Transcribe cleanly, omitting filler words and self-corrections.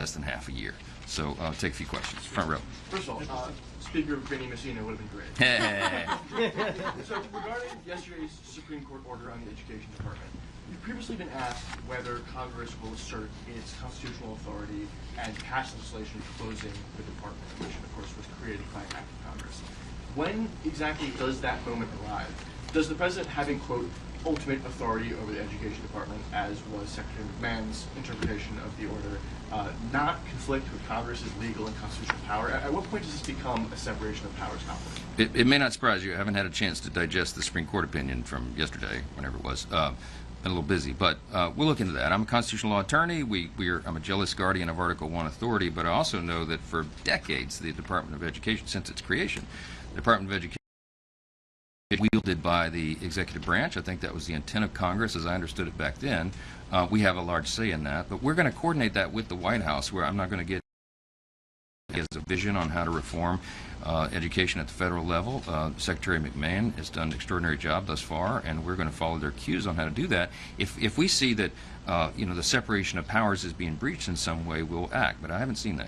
less than half a year. So I'll take a few questions. Front row. First of all, Speaker Vinnie Messina would have been great. Hey. So regarding yesterday's Supreme Court order on the Education Department, you've previously been asked whether Congress will assert its constitutional authority and pass legislation closing the department, which of course was created by an act of Congress. When exactly does that moment arrive? Does the President having, quote, ultimate authority over the Education Department, as was Secretary McMahon's interpretation of the order, not conflict with Congress's legal and constitutional power? At what point does this become a separation of powers conflict? It may not surprise you. I haven't had a chance to digest the Supreme Court opinion from yesterday, whenever it was. Been a little busy, but we'll look into that. I'm a constitutional law attorney. I'm a jealous guardian of Article I authority, but I also know that for decades, the Department of Education, since its creation, the Department of Education is wielded by the executive branch. I think that was the intent of Congress, as I understood it back then. We have a large say in that, but we're going to coordinate that with the White House, where I'm not going to get has a vision on how to reform education at the federal level. Secretary McMahon has done an extraordinary job thus far, and we're going to follow their cues on how to do that. If we see that the separation of powers is being breached in some way, we'll act. But I haven't seen that.